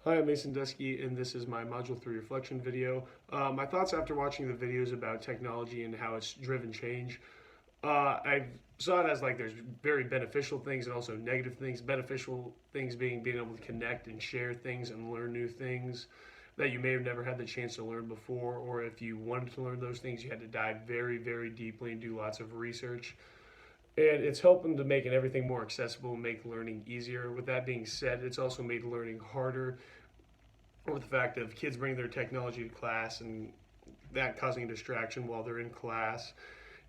Hi, I'm Mason Dusky, and this is my Module 3 reflection video. My thoughts after watching the videos about technology and how it's driven change. I saw it as like there's very beneficial things and also negative things. Beneficial things being able to connect and share things and learn new things that you may have never had the chance to learn before, or if you wanted to learn those things, you had to dive very, very deeply and do lots of research. And it's helping to making everything more accessible and make learning easier. With that being said, it's also made learning harder with the fact of kids bringing their technology to class and that causing a distraction while they're in class,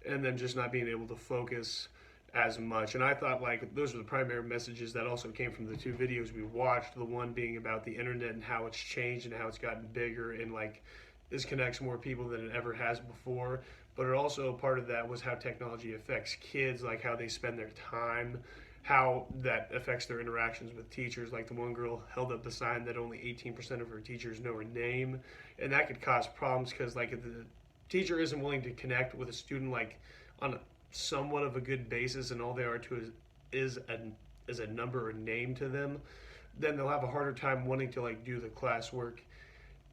and then just not being able to focus as much. And I thought like those were the primary messages that also came from the two videos we watched. The one being about the internet and how it's changed and how it's gotten bigger and like this connects more people than it ever has before. But it also part of that was how technology affects kids, like how they spend their time, how that affects their interactions with teachers. Like the one girl held up the sign that only 18% of her teachers know her name, and that could cause problems because like if the teacher isn't willing to connect with a student like on a, somewhat of a good basis, and all they are to is a number or name to them, then they'll have a harder time wanting to like do the classwork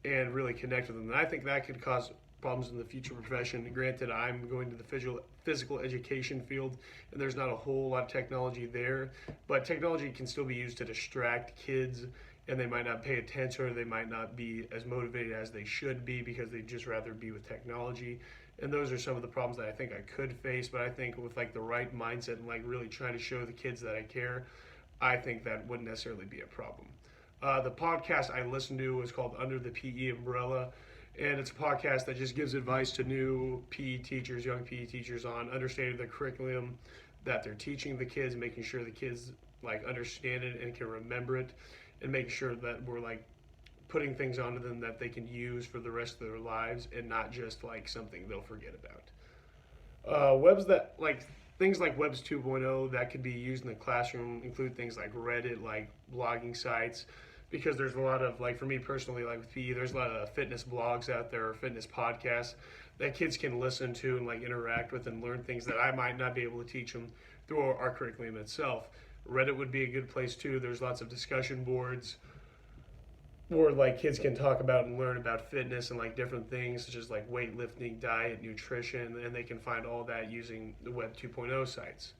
and really connect with them. And I think that could cause problems in the future profession. Granted, I'm going to the physical education field, and there's not a whole lot of technology there, but technology can still be used to distract kids, and they might not pay attention or they might not be as motivated as they should be because they'd just rather be with technology. And those are some of the problems that I think I could face, but I think with like the right mindset and like really trying to show the kids that I care, I think that wouldn't necessarily be a problem. The podcast I listened to was called Under the PE Umbrella, and it's a podcast that just gives advice to new PE teachers, young PE teachers, on understanding the curriculum that they're teaching the kids, making sure the kids like understand it and can remember it, and making sure that we're like putting things onto them that they can use for the rest of their lives and not just like something they'll forget about. Webs that like things like Webs 2.0 that could be used in the classroom include things like Reddit, like blogging sites, because there's a lot of like for me personally, like with PE, there's a lot of fitness blogs out there or fitness podcasts that kids can listen to and like interact with and learn things that I might not be able to teach them through our curriculum itself. Reddit would be a good place too. There's lots of discussion boards where like kids can talk about and learn about fitness and like different things such as like weightlifting, diet, nutrition, and they can find all that using the Web 2.0 sites.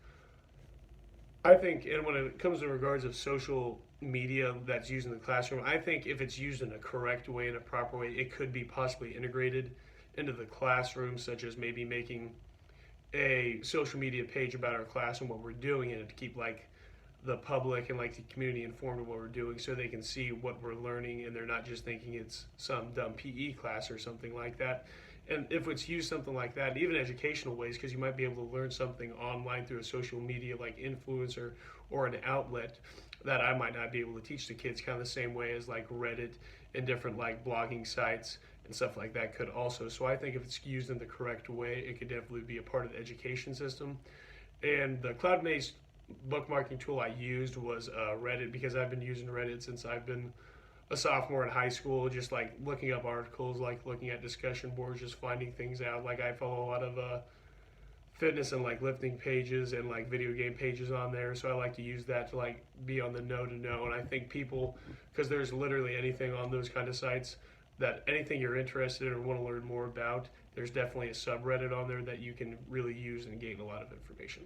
I think, and when it comes to regards of social media that's used in the classroom, I think if it's used in a correct way, in a proper way, it could be possibly integrated into the classroom, such as maybe making a social media page about our class and what we're doing in it to keep like the public and like the community informed of what we're doing so they can see what we're learning and they're not just thinking it's some dumb PE class or something like that. And if it's used something like that, even educational ways, because you might be able to learn something online through a social media like influencer or an outlet that I might not be able to teach the kids, kind of the same way as like Reddit and different like blogging sites and stuff like that could also. So I think if it's used in the correct way, it could definitely be a part of the education system. And the cloud-based bookmarking tool I used was Reddit, because I've been using Reddit since I've been a sophomore in high school, just like looking up articles, like looking at discussion boards, just finding things out. Like I follow a lot of fitness and like lifting pages and like video game pages on there, so I like to use that to like be on the know to know. And I think people, because there's literally anything on those kind of sites, that anything you're interested in or want to learn more about, there's definitely a subreddit on there that you can really use and gain a lot of information.